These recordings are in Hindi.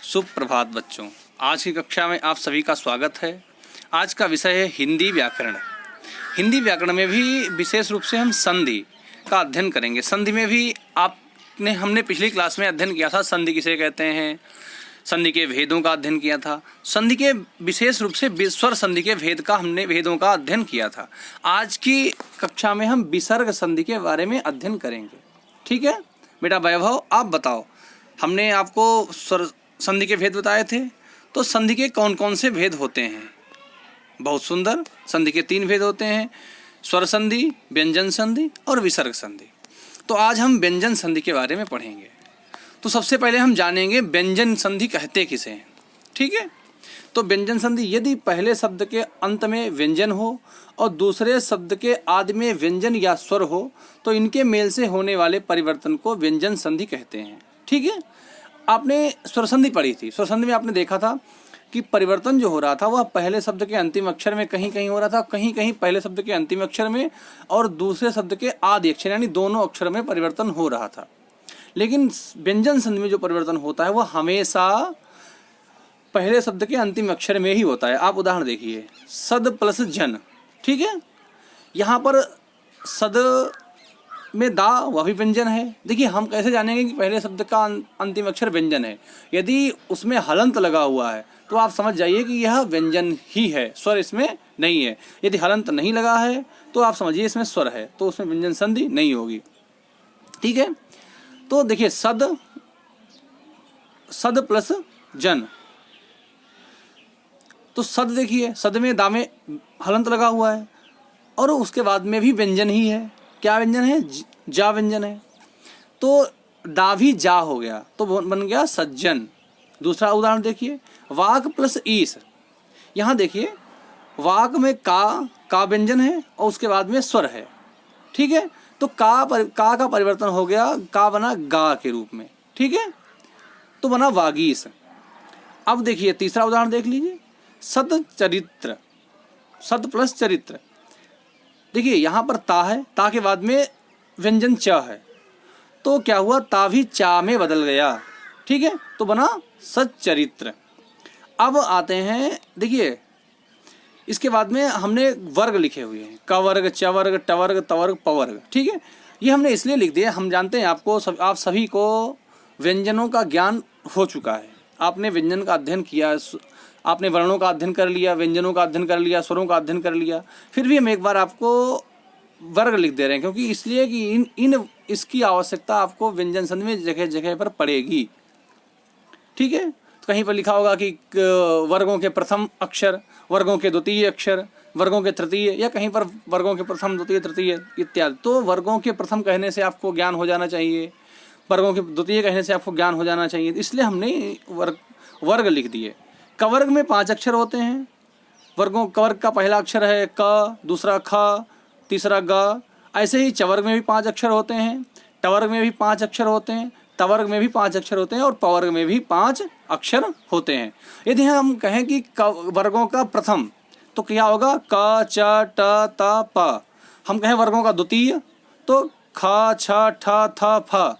सुप्रभात बच्चों, आज की कक्षा में आप सभी का स्वागत है। आज का विषय है हिंदी व्याकरण। हिंदी व्याकरण में भी विशेष रूप से हम संधि का अध्ययन करेंगे। संधि में भी हमने पिछली क्लास में अध्ययन किया था, संधि किसे कहते हैं, संधि के भेदों का अध्ययन किया था। संधि के विशेष रूप से स्वर संधि के भेदों का अध्ययन किया था। आज की कक्षा में हम विसर्ग संधि के बारे में अध्ययन करेंगे। ठीक है बेटा वैभव, आप बताओ, हमने आपको स्वर संधि के भेद बताए थे, तो संधि के कौन कौन से भेद होते हैं? बहुत सुंदर। संधि के 3 भेद होते हैं, स्वर संधि, व्यंजन संधि और विसर्ग संधि। तो आज हम व्यंजन संधि के बारे में पढ़ेंगे। तो सबसे पहले हम जानेंगे व्यंजन संधि कहते किसे हैं। ठीक है, तो व्यंजन संधि यदि पहले शब्द के अंत में व्यंजन हो और दूसरे शब्द के आदि में व्यंजन या स्वर हो, तो इनके मेल से होने वाले परिवर्तन को व्यंजन संधि कहते हैं। ठीक है, आपने स्वर संधि पढ़ी थी। स्वर संधि में आपने देखा था कि परिवर्तन जो हो रहा था वह पहले शब्द के अंतिम अक्षर में कहीं कहीं हो रहा था, कहीं कहीं पहले शब्द के अंतिम अक्षर में और दूसरे शब्द के आदि अक्षर यानी दोनों अक्षर में परिवर्तन हो रहा था। लेकिन व्यंजन संधि में जो परिवर्तन होता है वह हमेशा पहले शब्द के अंतिम अक्षर में ही होता है। आप उदाहरण देखिए, सद प्लस जन। ठीक है, यहाँ पर सद में दा वह भी व्यंजन है। देखिए, हम कैसे जानेंगे कि पहले शब्द का अंतिम अक्षर व्यंजन है? यदि उसमें हलंत लगा हुआ है तो आप समझ जाइए कि यह व्यंजन ही है, स्वर इसमें नहीं है। यदि हलंत नहीं लगा है तो आप समझिए इसमें स्वर है, तो उसमें व्यंजन संधि नहीं होगी। ठीक है, तो देखिए सद प्लस जन, तो सद देखिए, सद में दा में हलंत लगा हुआ है और उसके बाद में भी व्यंजन ही है। क्या व्यंजन है? जा व्यंजन है, तो दा भी जा हो गया, तो बन गया सज्जन। दूसरा उदाहरण देखिए, वाक प्लस ईस। यहाँ देखिए वाक में का व्यंजन है और उसके बाद में स्वर है। ठीक है, तो का का परिवर्तन हो गया, का बना गा के रूप में। ठीक है, तो बना वागीस। अब देखिए तीसरा उदाहरण देख लीजिए, सद चरित्र, सद प्लस चरित्र। देखिए यहाँ पर ता है, ता के बाद में व्यंजन च है, तो क्या हुआ, ता भी चा में बदल गया। ठीक है, तो बना सच्चरित्र। अब आते हैं, देखिए इसके बाद में हमने वर्ग लिखे हुए हैं, क वर्ग, च वर्ग, ट वर्ग, त वर्ग, प वर्ग। ठीक है, ये हमने इसलिए लिख दिया, हम जानते हैं आप सभी को व्यंजनों का ज्ञान हो चुका है। आपने व्यंजन का अध्ययन किया, आपने वर्णों का अध्ययन कर लिया, व्यंजनों का अध्ययन कर लिया, स्वरों का अध्ययन कर लिया। फिर भी हम एक बार आपको वर्ग लिख दे रहे हैं, क्योंकि इसलिए कि इसकी आवश्यकता आपको व्यंजन संधि में जगह जगह पर पड़ेगी। ठीक है, तो कहीं पर लिखा होगा कि वर्गों के प्रथम अक्षर, वर्गों के द्वितीय अक्षर, वर्गों के तृतीय, या कहीं पर वर्गों के प्रथम, द्वितीय, तृतीय इत्यादि। तो वर्गों के प्रथम कहने से आपको ज्ञान हो जाना चाहिए, वर्गों के द्वितीय कहने से आपको ज्ञान हो जाना चाहिए, इसलिए हमने वर्ग लिख दिए। कवर्ग में 5 अक्षर होते हैं। कवर्ग का पहला अक्षर है क, दूसरा ख, तीसरा ग। ऐसे ही चवर्ग में भी 5 अक्षर होते हैं, टवर्ग में भी 5 अक्षर होते हैं, तवर्ग में भी 5 अक्षर होते हैं और पवर्ग में भी 5 अक्षर होते हैं। यदि हम कहें कि वर्गों का प्रथम, तो क्या होगा, क, च, ट, त, प। हम कहें वर्गों का द्वितीय, तो ख, छ, ठ, थ, फ।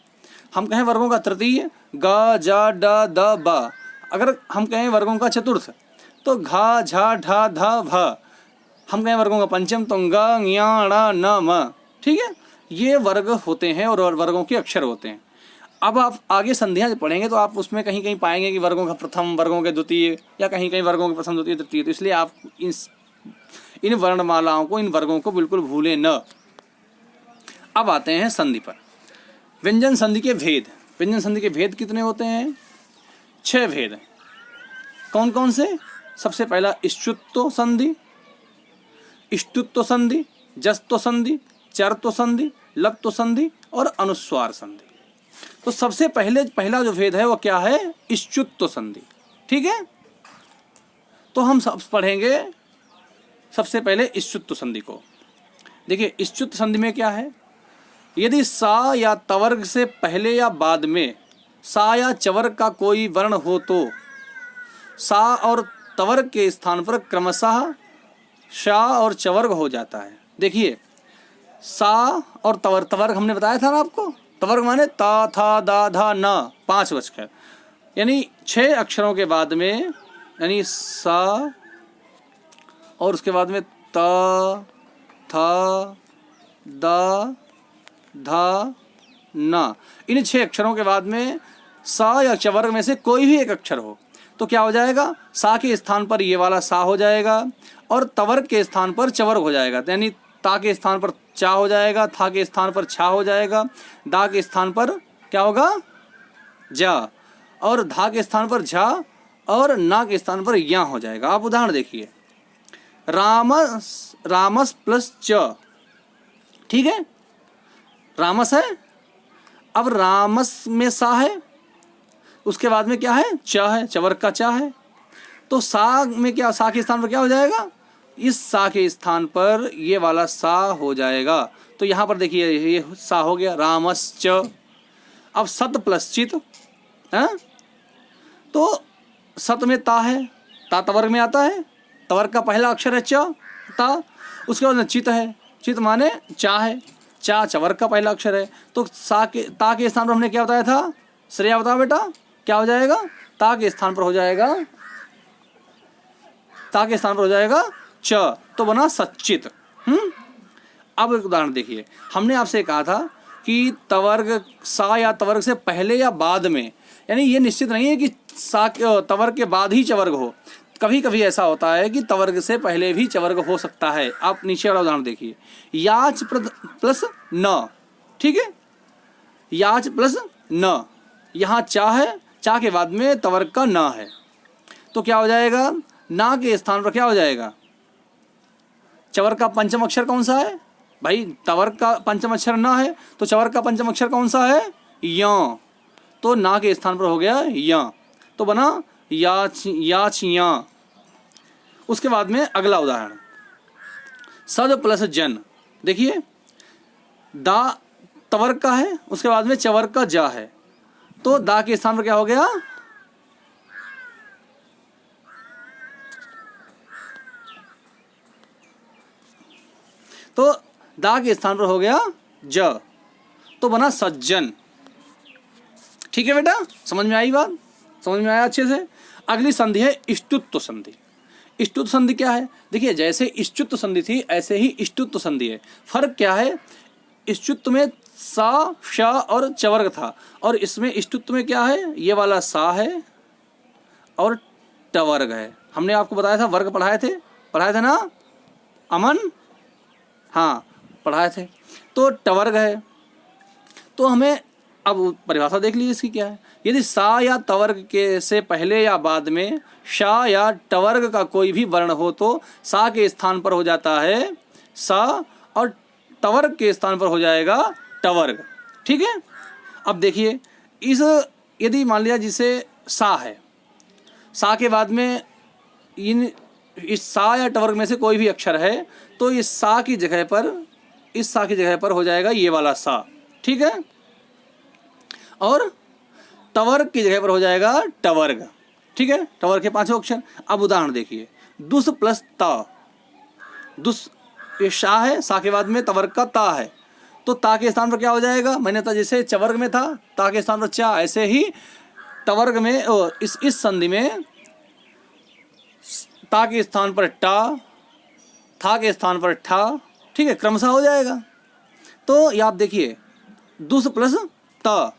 हम कहें वर्गों का तृतीय, ग, ज, ड, द, ब। अगर हम कहें वर्गों का चतुर्थ, तो घ, झ, ढ, ध, भ। हम कहें वर्गों का पंचम, तो ग, ङ, ण, न, म। ठीक है, ये वर्ग होते हैं और वर्गों के अक्षर होते हैं। अब आप आगे संधियाँ पढ़ेंगे तो आप उसमें कहीं कहीं पाएंगे कि वर्गों का प्रथम, वर्गों के द्वितीय, या कहीं कहीं वर्गों के प्रथम, द्वितीय, तृतीय। तो इसलिए आप इन वर्णमालाओं को, इन वर्गों को बिल्कुल भूलें न। अब आते हैं संधि पर। व्यंजन संधि के भेद। व्यंजन संधि के भेद कितने होते हैं? 6 भेद। कौन कौन से? सबसे पहला इष्टुत्व संधि, इष्टुत्व संधि, जस्त्व संधि, चरत्व संधि, लप्त्व संधि और अनुस्वार संधि। तो सबसे पहला जो भेद है वो क्या है? इष्टुत्व संधि। ठीक है, तो हम सब पढ़ेंगे सबसे पहले इष्टुत्व संधि को। देखिए इष्टुत्व संधि में क्या है, यदि सा या तवर्ग से पहले या बाद में सा या चवर्ग का कोई वर्ण हो तो सा और तवर्ग के स्थान पर क्रमशः शा और चवर्ग हो जाता है। देखिए सा और तवर्ग हमने बताया था ना आपको, तवर्ग माने ता, था, दा, धा, न, 5 अक्षर। यानी 6 अक्षरों के बाद में, यानी सा और उसके बाद में त, था, दा, धा, ना, इन 6 अक्षरों के बाद में सा या चवर्ग में से कोई भी एक अक्षर हो तो क्या हो जाएगा, सा के स्थान पर ये वाला सा हो जाएगा और तवर्ग के स्थान पर चवर्ग हो जाएगा। यानी ता के स्थान पर चा हो जाएगा, था के स्थान पर छा हो जाएगा, दा के स्थान पर क्या होगा, जा, और धा के स्थान पर झा और ना के स्थान पर या हो जाएगा। आप उदाहरण देखिए, रामस, रामस प्लस च, ठीक है, रामस है। अब रामस में सा है, उसके बाद में क्या है, च है, चवर्ग का चा है। तो सा में क्या, सा के स्थान पर क्या हो जाएगा, इस सा के स्थान पर ये वाला सा हो जाएगा। तो यहाँ पर देखिए ये सा हो गया, रामश्च। अब सत प्लस चित है, तो सत में ता है, ता तवर्ग में आता है, तवर्ग का पहला अक्षर है च, ता, उसके बाद चित है, चित माने चा है, चा चवर्ग का पहला अक्षर है। तो सा के, ता के स्थान पर हमने क्या बताया था, श्रेया बताओ बेटा, क्या हो जाएगा, ता के स्थान पर हो जाएगा, ता के स्थान पर हो जाएगा च, तो बना सच्चित। अब एक उदाहरण देखिए, हमने आपसे कहा था कि तवर्ग सा या तवर्ग से पहले या बाद में, यानी ये निश्चित नहीं है कि सा तवर्ग के बाद ही चवर्ग हो, कभी कभी ऐसा होता है कि तवर्ग से पहले भी चवर्ग हो सकता है। आप नीचे वाला उदाहरण देखिए, याच प्लस न, ठीक है, याच प्लस न, यहाँ चा है, चा के बाद में तवर्ग का न है, तो क्या हो जाएगा, ना के स्थान पर क्या हो जाएगा, चवर्ग का पंचम अक्षर कौन सा है भाई, तवर्ग का पंचम अक्षर न है, तो चवर्ग का पंचम अक्षर कौन सा है, य, तो ना के स्थान पर हो गया य, तो बना याच या। उसके बाद में अगला उदाहरण, सद प्लस जन, देखिए दा तवर्ग का है, उसके बाद में चवर्ग का जा है, तो दा के स्थान पर क्या हो गया, तो दा के स्थान पर हो गया ज, तो बना सज्जन। ठीक है बेटा, समझ में आई बात, समझ में आया अच्छे से। अगली संधि है इष्टुत्व संधि। इष्टुत्व संधि क्या है, देखिए जैसे इष्टुत्व संधि थी ऐसे ही इष्टुत्व संधि है। फर्क क्या है, इष्टुत्व में सा, श और चवर्ग था, और इसमें इष्टुत्व में क्या है, ये वाला सा है और टवर्ग है। हमने आपको बताया था, वर्ग पढ़ाए थे ना अमन, हाँ पढ़ाए थे, तो टवर्ग है। तो हमें अब परिभाषा देख लीजिए इसकी क्या है, यदि सा या तवर्ग के से पहले या बाद में शा या टवर्ग का कोई भी वर्ण हो तो सा के स्थान पर हो जाता है सा और टवर्ग के स्थान पर हो जाएगा टवर्ग। ठीक है, अब देखिए इस, यदि मान लिया जिसे सा है, सा के बाद में इस सा या टवर्ग में से कोई भी अक्षर है तो इस सा की जगह पर, इस सा की जगह पर हो जाएगा ये वाला सा, ठीक है, और टवर्ग की जगह पर हो जाएगा टवर्ग। ठीक है, टवर्ग के 5 अक्षर। अब उदाहरण देखिए, दुस प्लस ता, दुस ये शा है, सा के बाद में तवर्ग का ता है, तो ता के स्थान पर क्या हो जाएगा, मैंने था जैसे चवर्ग में था ता के स्थान पर चा, ऐसे ही टवर्ग में इस संधि में ता के स्थान पर टा, था के स्थान पर ठा, ठीक है, क्रमशः हो जाएगा। तो ये आप देखिए दुस प्लस ता,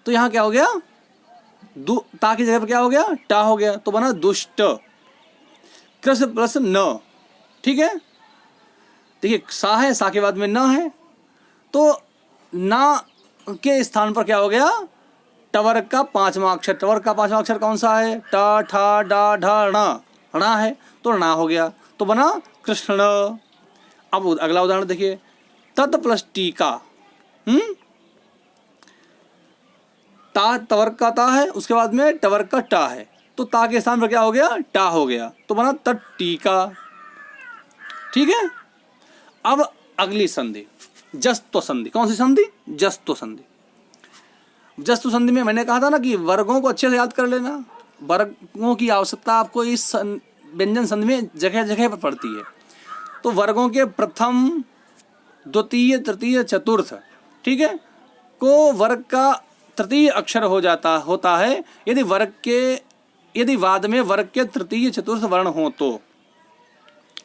तो यहाँ क्या हो गया, ता की जगह पर क्या हो गया, टा हो गया, तो बना दुष्ट। कृष्ण प्लस न, ठीक है, देखिए सा है, सा के बाद में न है, तो ना के स्थान पर क्या हो गया, टवर्ग का 5वां अक्षर। टवर्ग का 5वां अक्षर कौन सा है, टा ठा डा ढा णा, णा है, तो णा हो गया, तो बना कृष्ण। अब अगला उदाहरण देखिए, तत् प्लस टीका, ता तवर्ग का ता है, उसके बाद में टवर्ग का टा है, तो ता के स्थान पर क्या हो गया, टा हो गया, तो बना तत् टीका। ठीक है, अब अगली संधि जस्तु संधि। कौन सी संधि, जस्तु संधि। जस्तु संधि में मैंने कहा था ना कि वर्गों को अच्छे से याद कर लेना, वर्गों की आवश्यकता आपको इस व्यंजन संधि में जगह जगह पर पड़ती है। तो वर्गों के प्रथम, द्वितीय, तृतीय, चतुर्थ, ठीक है, को वर्ग का तृतीय अक्षर होता है यदि वाद में वर्ग के तृतीय चतुर्थ वर्ण हो तो।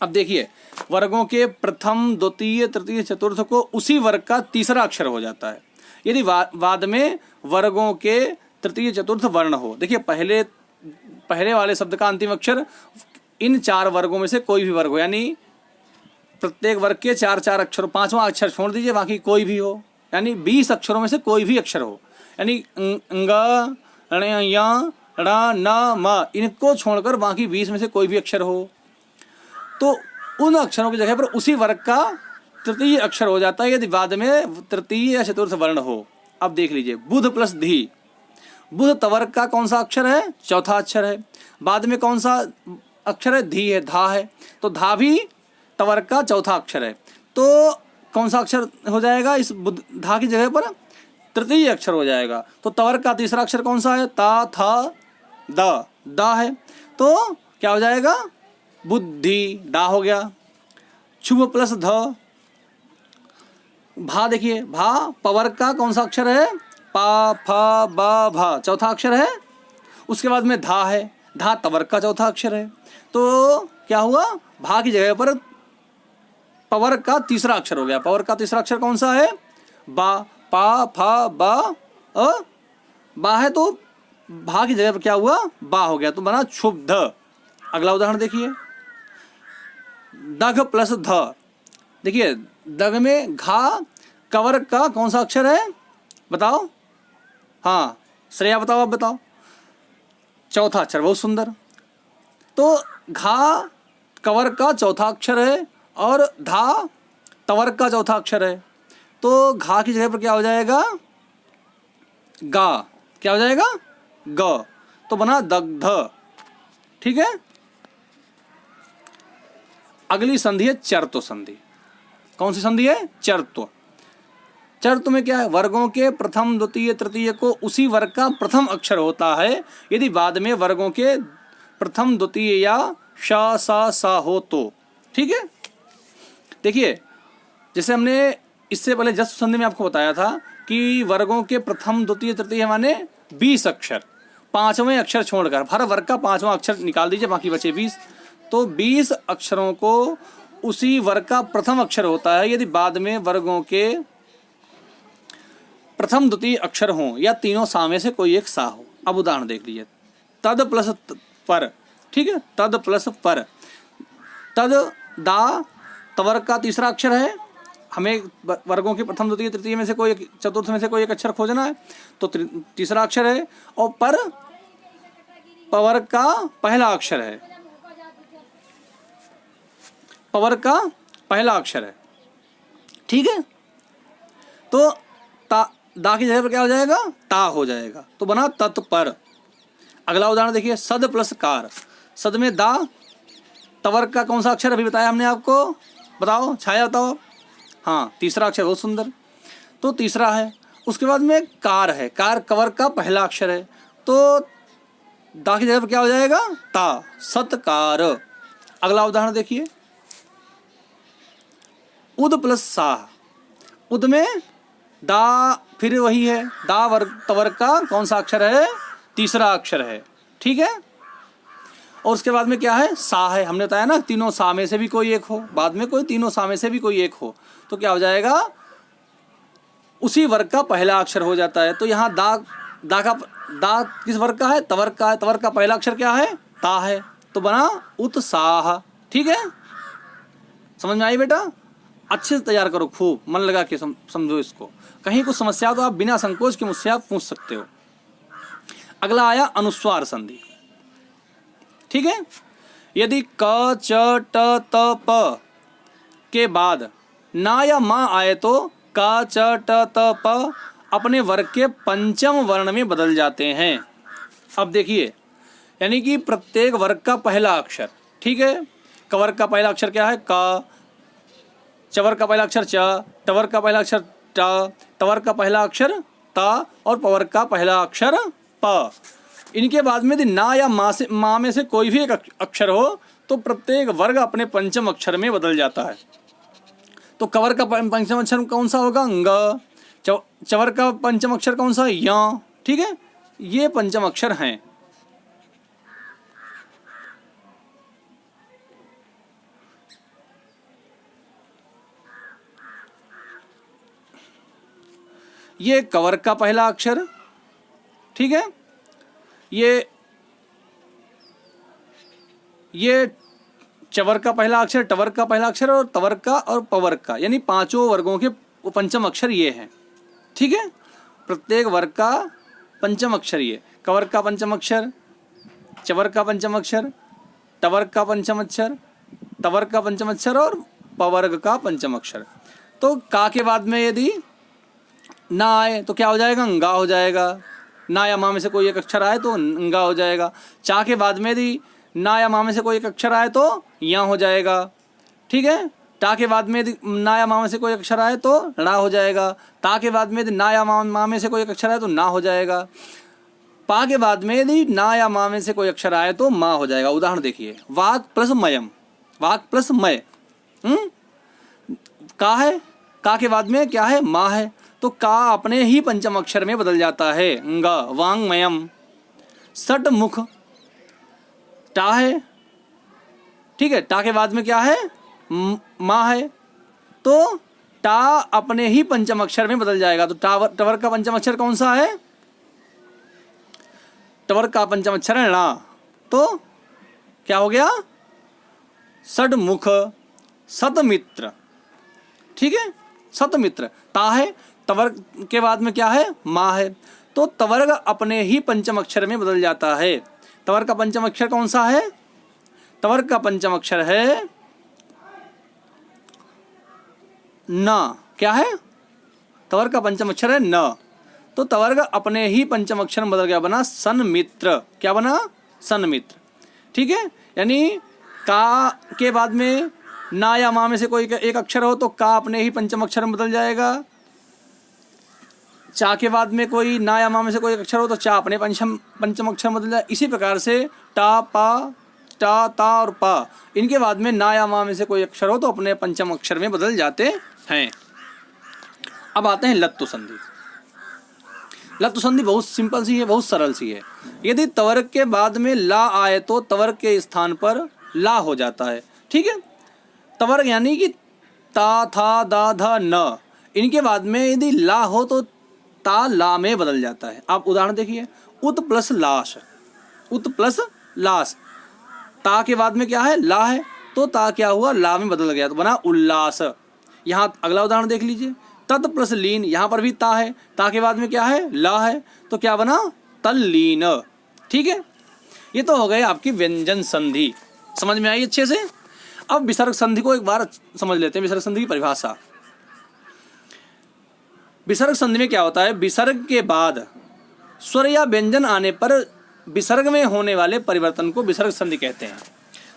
अब देखिए, वर्गों के प्रथम, द्वितीय, तृतीय, चतुर्थ को उसी वर्ग का तीसरा अक्षर हो जाता है यदि वाद में वर्गों के तृतीय चतुर्थ वर्ण हो। देखिए, पहले वाले शब्द का अंतिम अक्षर इन 4 वर्गों में से कोई भी वर्ग हो, यानी प्रत्येक वर्ग के 4 अक्षर, 5वां अक्षर छोड़ दीजिए, बाकी कोई भी हो, यानी 20 अक्षरों में से कोई भी अक्षर हो, यानी ङ, ण, य, ण, न, म, इनको छोड़कर बाकी 20 में से कोई भी अक्षर हो तो उन अक्षरों की जगह पर उसी वर्ग का तृतीय अक्षर हो जाता है यदि बाद में तृतीय या चतुर्थ वर्ण हो। अब देख लीजिए, बुध प्लस धी। बुध तवर्ग का कौन सा अक्षर है? चौथा अक्षर है। बाद में कौन सा अक्षर है? धी है, धा है। तो धा भी तवर्ग का चौथा अक्षर है, तो कौन सा अक्षर हो जाएगा इस धा की जगह पर? तृतीय अक्षर हो जाएगा। तो तवर्ग का तीसरा अक्षर कौन सा है? ता, था, द, दा है, तो क्या हो जाएगा? बुद्धि, डा हो गया। शुभ प्लस ध। भा, देखिए, भा पवर्ग का कौन सा अक्षर है? पा, फ, ब, भा, चौथा अक्षर है। उसके बाद में धा है, धा तवर्ग का चौथा अक्षर है, तो क्या हुआ? भा की जगह पर पवर्ग का तीसरा अक्षर हो गया। पवर्ग का तीसरा अक्षर कौन सा है? बा, पा, फा, बा, बा है, तो भा की जगह पर क्या हुआ? बा हो गया, तो बना क्षुब्ध। अगला उदाहरण देखिए, दघ प्लस ध। देखिए, दघ में घा कवर्ग का कौन सा अक्षर है? बताओ। हाँ श्रेया, बताओ, आप बताओ। चौथा अक्षर, बहुत सुंदर। तो घा कवर्ग का चौथा अक्षर है और धा तवर्ग का चौथा अक्षर है, तो घा की जगह पर क्या हो जाएगा? गा। क्या हो जाएगा? ग, तो बना दग्ध। ठीक है। अगली संधि है चरत्व संधि। कौन सी संधि है? चरत्व। चरत्व में क्या है? वर्गों के प्रथम, द्वितीय, तृतीय को उसी वर्ग का प्रथम अक्षर होता है यदि बाद में वर्गों के प्रथम, द्वितीय या श, स, स हो तो। ठीक है। देखिए, जैसे हमने इससे पहले जस्ट संधि में आपको बताया था कि वर्गों के प्रथम, द्वितीय, तृतीय माने 20 अक्षर, 5वें अक्षर छोड़कर हर वर्ग का 5वां अक्षर निकाल दीजिए, बाकी बचे 20। तो 20 अक्षरों को उसी वर्ग का प्रथम अक्षर होता है यदि बाद में वर्गों के प्रथम, द्वितीय अक्षर हों या तीनों सा में से कोई एक सा हो। अब उदाहरण देख लीजिए, तद प्लस पर। ठीक है, तद प्लस पर। तद, दा तवर्ग का तीसरा अक्षर है। हमें वर्गों के प्रथम, द्वितीय, तृतीय में से कोई, चतुर्थ में से कोई एक अक्षर खोजना है, तो तीसरा अक्षर है। और पर पवर्ग का पहला अक्षर है। पवर्ग का पहला अक्षर है। ठीक है। तो दा की जगह पर क्या हो जाएगा? ता हो जाएगा, तो बना तत्पर। अगला उदाहरण देखिए, सद प्लस कार। सद में दा तवर्ग का कौन सा अक्षर अभी बताया हमने आपको? बताओ, छाया बताओ। हाँ, तीसरा अक्षर, बहुत सुंदर। तो तीसरा है। उसके बाद में कार है। कार कवर्ग का पहला अक्षर है, तो दा की जगह पर क्या हो जाएगा? ता, सत्कार। अगला उदाहरण देखिए, उद प्लस साह। उद में दा फिर वही है, दा वर्ग तवर्ग का कौन सा अक्षर है? तीसरा अक्षर है। ठीक है। और उसके बाद में क्या है? सा है। हमने बताया ना, तीनों सा में से भी कोई एक हो, बाद में कोई तीनों सा में से भी कोई एक हो, तो क्या हो जाएगा? उसी वर्ग का पहला अक्षर हो जाता है। तो यहाँ दा किस वर्ग का है? तवर्ग का है। तवर्ग का पहला अक्षर क्या है? ता है, तो बना उत्साह। ठीक है, समझ में आई बेटा? अच्छे से तैयार करो, खूब मन लगा के समझो इसको। कहीं कुछ समस्या तो आप बिना संकोच के मुझसे आप पूछ सकते हो। अगला आया अनुस्वार संधि। ठीक है। यदि क, च, ट, त, प के बाद ना या मा आए तो क, च, ट, त, प अपने वर्ग के पंचम वर्ण में बदल जाते हैं। अब देखिए, यानी कि प्रत्येक वर्ग का पहला अक्षर। ठीक है। कवर्ग का पहला अक्षर क्या है? क। चवर्ग का पहला अक्षर च, टवर्ग का पहला अक्षर ट, तवर्ग का पहला अक्षर ता और पवर्ग का पहला अक्षर प। इनके बाद में यदि ना या मा में से कोई भी एक अक्षर हो तो प्रत्येक वर्ग अपने पंचम अक्षर में बदल जाता है। तो कवर्ग का पंचम अक्षर कौन सा होगा? ङ। चवर का पंचम अक्षर कौन सा है? या, ठीक है, ये पंचम अक्षर हैं। ये कवर का पहला अक्षर, ठीक है, ये चवर का पहला अक्षर, टवर का पहला अक्षर और तवर का और पवर का, यानी पांचों वर्गों के पंचम अक्षर ये हैं, ठीक है। प्रत्येक वर्ग का पंचम अक्षर ये, कवर का पंचम अक्षर, चवर का पंचम अक्षर, टवर का पंचम अक्षर, तवर का पंचम अक्षर और पवर्ग का पंचम अक्षर। तो का के बाद में यदि ना आए तो क्या हो जाएगा? अंगा हो जाएगा। ना या मा में से कोई एक अक्षर आए तो अंगा हो जाएगा। चा के बाद में यदि ना या मा में से कोई एक अक्षर आए तो या हो जाएगा, ठीक है। टा के बाद में यदि ना या मा में से कोई अक्षर आए तो ड़ा हो जाएगा। ता के बाद में यदि ना या मा में से कोई एक अक्षर आए तो ना हो जाएगा। पा के बाद में यदि ना या मा में से कोई अक्षर आए तो मा हो जाएगा। उदाहरण देखिए, वाक प्लस मयम, वाक प्लस मय, का है, का के बाद में क्या है? मा है, तो का अपने ही पंचम अक्षर में बदल जाता है, गा, वांगमयम। सट मुख, टा है, ठीक है, टा के बाद में क्या है? मा है, तो टा अपने ही पंचम अक्षर में बदल जाएगा। तो टवर का पंचम अक्षर कौन सा है? टवर का पंचम अक्षर है णा, तो क्या हो गया? सडमुख, सतमित्र, ठीक है, सतमित्र। ता है, तवर के बाद में क्या है? मा है, तो तवर्ग अपने ही पंचम अक्षर में बदल जाता है। तवर का पंचम अक्षर कौन सा है? तवर का पंचम अक्षर है न। क्या है? तवर का पंचम अक्षर है न, तो तवर्ग अपने ही पंचम अक्षर में बदल गया, बना सन्मित्र। क्या बना? सन्मित्र, ठीक है। यानी का के बाद में ना या मा में से कोई एक अक्षर हो तो का अपने ही पंचम अक्षर में बदल जाएगा। चा के बाद में कोई ना या मा में से कोई एक अक्षर हो तो चा अपने पंचम अक्षर में बदल जाए। इसी प्रकार से टा, पा, टा, ता और पा, इनके बाद में ना या मा में से कोई अक्षर हो तो अपने पंचम अक्षर में बदल जाते हैं। अब आते हैं लत्तु संधि। लत्तु संधि बहुत सिंपल सी है, बहुत सरल सी है। यदि तवर्ग के बाद में ला आए तो तवर्ग के स्थान पर ला हो जाता है, ठीक है। तवर्ग यानी कि ता, था, दा, धा, न, इनके बाद में यदि ला हो तो ता ला में बदल जाता है। आप उदाहरण देखिए, उत प्लस लाश, उत प्लस लाश, ता के बाद में क्या है? ला है, तो ता क्या हुआ? ला में बदल गया, तो बना उल्लास। यहाँ अगला उदाहरण देख लीजिए, तत् प्लस लीन, यहाँ पर भी ता है, ता के बाद में क्या है? ला है, तो क्या बना? तल्लीन, ठीक है। ये तो हो गए आपकी व्यंजन संधि, समझ में आई अच्छे से। अब विसर्ग संधि को एक बार समझ लेते हैं, विसर्ग संधि की परिभाषा। विसर्ग संधि में क्या होता है? विसर्ग के बाद स्वर या व्यंजन आने पर विसर्ग में होने वाले परिवर्तन को विसर्ग संधि कहते हैं।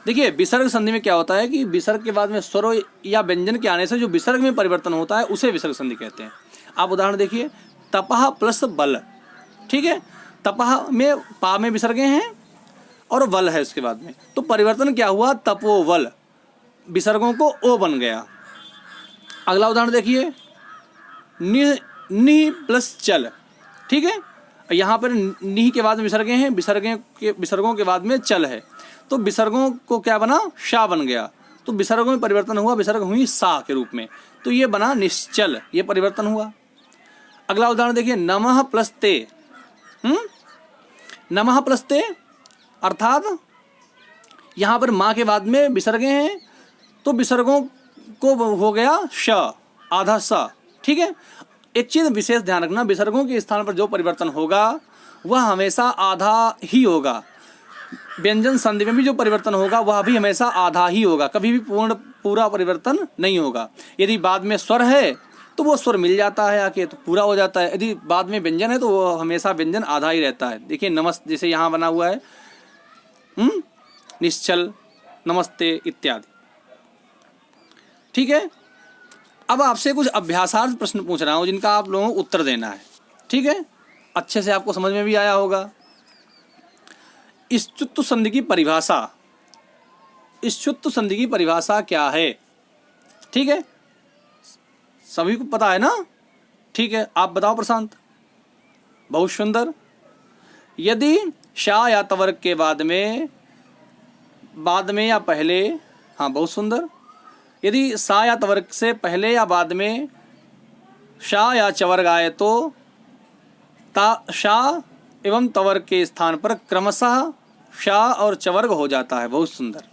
देखिए, विसर्ग संधि में क्या होता है कि विसर्ग के बाद में स्वर या व्यंजन के आने से जो विसर्ग में परिवर्तन होता है उसे विसर्ग संधि कहते हैं। आप उदाहरण देखिए, तपह प्लस बल, ठीक है, तपह में पा में विसर्गे हैं और वल है उसके बाद में, तो परिवर्तन क्या हुआ? तपोवल, विसर्गों को ओ बन गया। अगला उदाहरण देखिए, नि प्लस चल, ठीक है, यहाँ पर नि के बाद में विसर्गे हैं, विसर्गों के बाद में चल है, तो विसर्गों को क्या बना? शा बन गया, तो विसर्गों में परिवर्तन हुआ, विसर्ग हुई सा के रूप में, तो ये बना निश्चल, ये परिवर्तन हुआ। अगला उदाहरण देखिए, नमः प्लस ते, नमः प्लस ते, अर्थात यहाँ पर माँ के बाद में विसर्गे हैं तो विसर्गों को हो गया श, आधा सा, ठीक है। एक चीज विशेष ध्यान रखना, विसर्गों के स्थान पर जो परिवर्तन होगा वह हमेशा आधा ही होगा। व्यंजन संधि में भी जो परिवर्तन होगा वह भी हमेशा आधा ही होगा, कभी भी पूरा परिवर्तन नहीं होगा। यदि बाद में स्वर है तो वो स्वर मिल जाता है आके, तो पूरा हो जाता है। यदि बाद में व्यंजन है तो वो हमेशा व्यंजन आधा ही रहता है। देखिए, नमस्ते जैसे यहाँ बना हुआ है, निश्चल, नमस्ते इत्यादि, ठीक है। अब आपसे कुछ अभ्यासार्थ प्रश्न पूछ रहा हूँ जिनका आप लोगों को उत्तर देना है, ठीक है। अच्छे से आपको समझ में भी आया होगा। इष्टुत्व संधि की परिभाषा, इष्टुत्व संधि की परिभाषा क्या है? ठीक है, सभी को पता है ना? ठीक है, आप बताओ प्रशांत। बहुत सुंदर। यदि शा या तवर्क के बाद में या पहले, हाँ बहुत सुंदर। यदि सा या तवर्क से पहले या बाद में शा या चवर्ग आए तो शा एवं तवर्ग के स्थान पर क्रमशः शा और चवर्ग हो जाता है। बहुत सुंदर।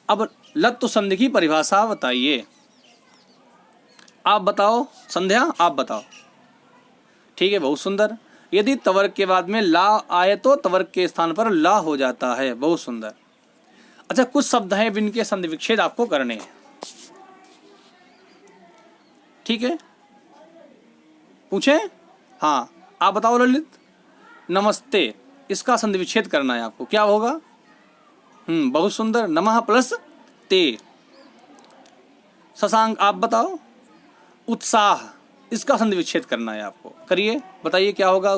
अब लत्व संधि की परिभाषा बताइए। आप बताओ संध्या, आप बताओ। ठीक है, बहुत सुंदर। यदि तवर्ग के बाद में ला आए तो तवर्ग के स्थान पर ला हो जाता है। बहुत सुंदर। अच्छा, कुछ शब्द हैं जिनके संधि विच्छेद आपको करने हैं। ठीक है, पूछें? हाँ, आप बताओ ललित। नमस्ते, इसका संधि विच्छेद करना है आपको। क्या होगा? बहुत सुंदर। नमः प्लस ते। शशांक, आप बताओ। उत्साह, इसका संधि विच्छेद करना है आपको। करिए, बताइए क्या होगा।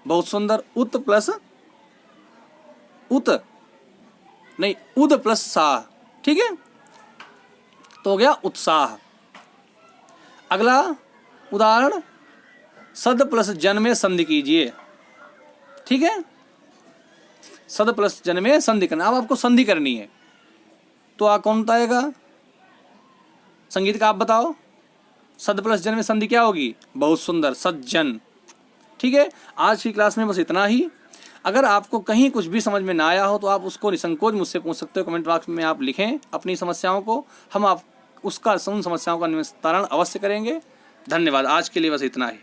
बहुत सुंदर। उत प्लस उत, नहीं, उद प्लस साह। ठीक है, तो हो गया उत्साह। अगला उदाहरण, सद प्लस जन में संधि कीजिए। ठीक है, सद प्लस जन में संधि करना। अब आपको संधि करनी है तो कौन बताएगा? संगीत का आप बताओ। सद प्लस जन में संधि क्या होगी? बहुत सुंदर, सज्जन। ठीक है, आज की क्लास में बस इतना ही। अगर आपको कहीं कुछ भी समझ में ना आया हो तो आप उसको निसंकोच मुझसे पूछ सकते हो। कमेंट बॉक्स में आप लिखें अपनी समस्याओं को, हम आप उसका उन समस्याओं का निस्तारण अवश्य करेंगे। धन्यवाद। आज के लिए बस इतना ही।